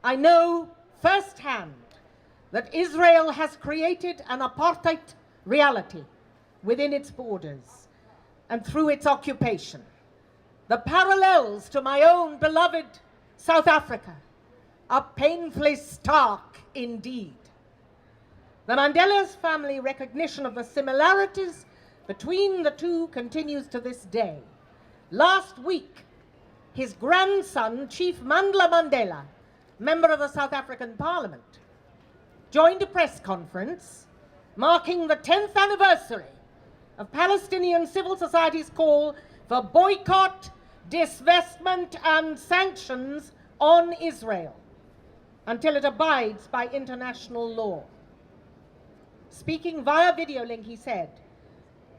I know firsthand that Israel has created an apartheid reality within its borders and through its occupation. The parallels to my own beloved South Africa are painfully stark indeed. The Mandela's family recognition of the similarities between the two continues to this day. Last week, his grandson, Chief Mandla Mandela, member of the South African Parliament, joined a press conference marking the 10th anniversary of Palestinian civil society's call for boycott, divestment and sanctions on Israel until it abides by international law. Speaking via video link, he said,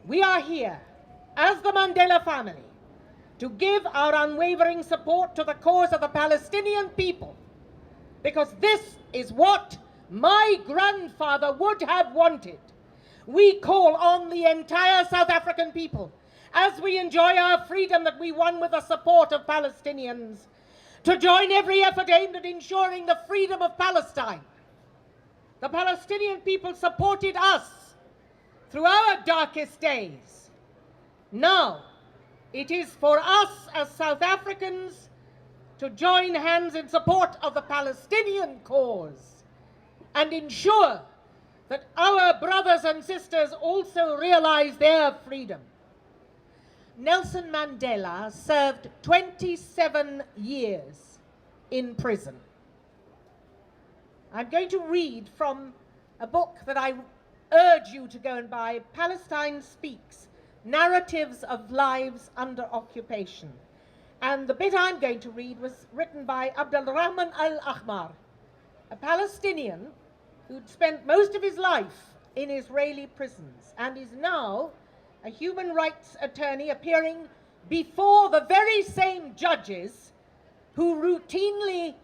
"We are here as the Mandela family to give our unwavering support to the cause of the Palestinian people, because this is what my grandfather would have wanted. We call on the entire South African people, as we enjoy our freedom that we won with the support of Palestinians, to join every effort aimed at ensuring the freedom of Palestine. The Palestinian people supported us through our darkest days. Now, it is for us as South Africans to join hands in support of the Palestinian cause and ensure that our brothers and sisters also realize their freedom." Nelson Mandela served 27 years in prison. I'm going to read from a book that I urge you to go and buy, Palestine Speaks, Narratives of Lives Under Occupation. And the bit I'm going to read was written by Abdelrahman Al-Ahmar, a Palestinian who'd spent most of his life in Israeli prisons and is now a human rights attorney appearing before the very same judges who routinely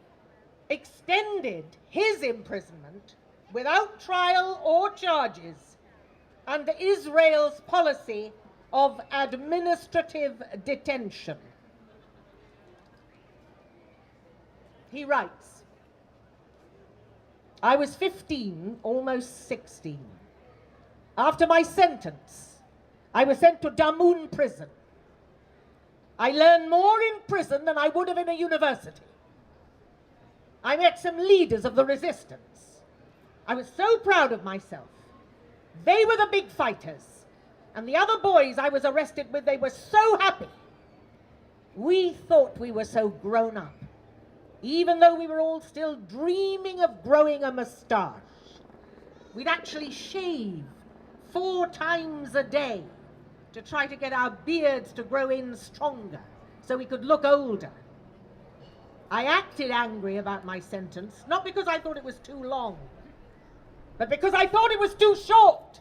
extended his imprisonment without trial or charges under Israel's policy of administrative detention. He writes, "I was 15, almost 16. After my sentence, I was sent to Damoun prison. I learned more in prison than I would have in a university. I met some leaders of the resistance. I was so proud of myself. They were the big fighters, and the other boys I was arrested with, they were so happy. We thought we were so grown up, even though we were all still dreaming of growing a moustache. We'd actually shave 4 times a day to try to get our beards to grow in stronger so we could look older. I acted angry about my sentence, not because I thought it was too long, but because I thought it was too short.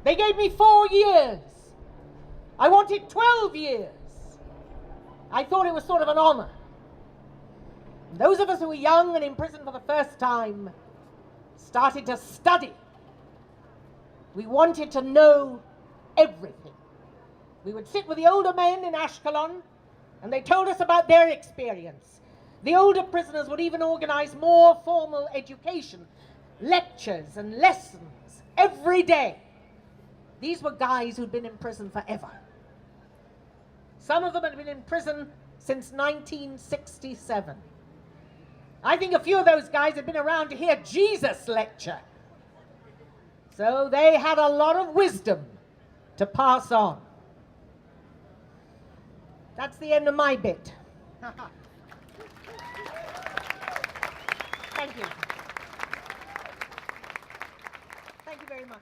They gave me 4 years. I wanted 12 years. I thought it was sort of an honor. Those of us who were young and in prison for the first time started to study. We wanted to know everything. We would sit with the older men in Ashkelon, and they told us about their experience. The older prisoners would even organize more formal education, lectures and lessons every day. These were guys who'd been in prison forever. Some of them had been in prison since 1967. I think a few of those guys had been around to hear Jesus lecture. So they had a lot of wisdom to pass on. That's the end of my bit. Thank you. Thank you very much.